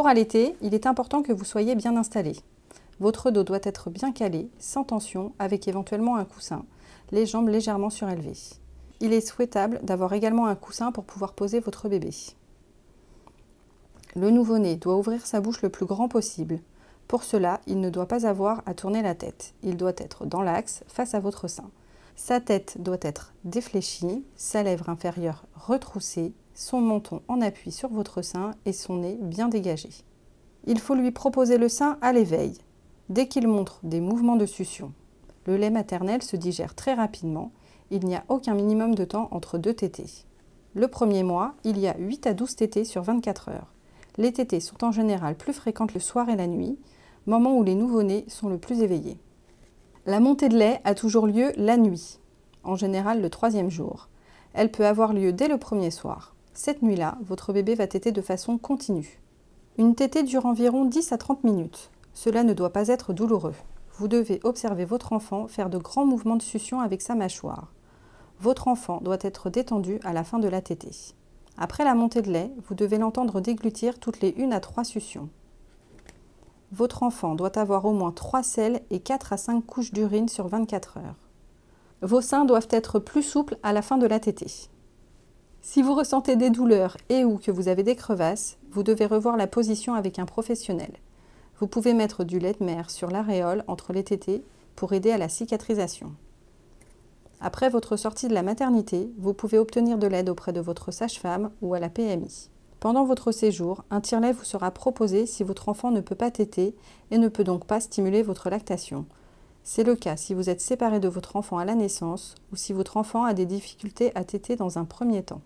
Pour allaiter, il est important que vous soyez bien installé. Votre dos doit être bien calé, sans tension, avec éventuellement un coussin, les jambes légèrement surélevées. Il est souhaitable d'avoir également un coussin pour pouvoir poser votre bébé. Le nouveau-né doit ouvrir sa bouche le plus grand possible. Pour cela, il ne doit pas avoir à tourner la tête. Il doit être dans l'axe, face à votre sein. Sa tête doit être défléchie, sa lèvre inférieure retroussée, son menton en appui sur votre sein et son nez bien dégagé. Il faut lui proposer le sein à l'éveil, dès qu'il montre des mouvements de succion. Le lait maternel se digère très rapidement, il n'y a aucun minimum de temps entre 2 tétées. Le premier mois, il y a 8 à 12 tétées sur 24 heures. Les tétées sont en général plus fréquentes le soir et la nuit, moment où les nouveau-nés sont le plus éveillés. La montée de lait a toujours lieu la nuit, en général le 3e jour. Elle peut avoir lieu dès le premier soir. Cette nuit-là, votre bébé va téter de façon continue. Une tétée dure environ 10 à 30 minutes. Cela ne doit pas être douloureux. Vous devez observer votre enfant faire de grands mouvements de succion avec sa mâchoire. Votre enfant doit être détendu à la fin de la tétée. Après la montée de lait, vous devez l'entendre déglutir toutes les 1 à 3 succions. Votre enfant doit avoir au moins 3 selles et 4 à 5 couches d'urine sur 24 heures. Vos seins doivent être plus souples à la fin de la tétée. Si vous ressentez des douleurs et ou que vous avez des crevasses, vous devez revoir la position avec un professionnel. Vous pouvez mettre du lait de mer sur l'aréole entre les tétées pour aider à la cicatrisation. Après votre sortie de la maternité, vous pouvez obtenir de l'aide auprès de votre sage-femme ou à la PMI. Pendant votre séjour, un tire-lait vous sera proposé si votre enfant ne peut pas téter et ne peut donc pas stimuler votre lactation. C'est le cas si vous êtes séparé de votre enfant à la naissance ou si votre enfant a des difficultés à téter dans un premier temps.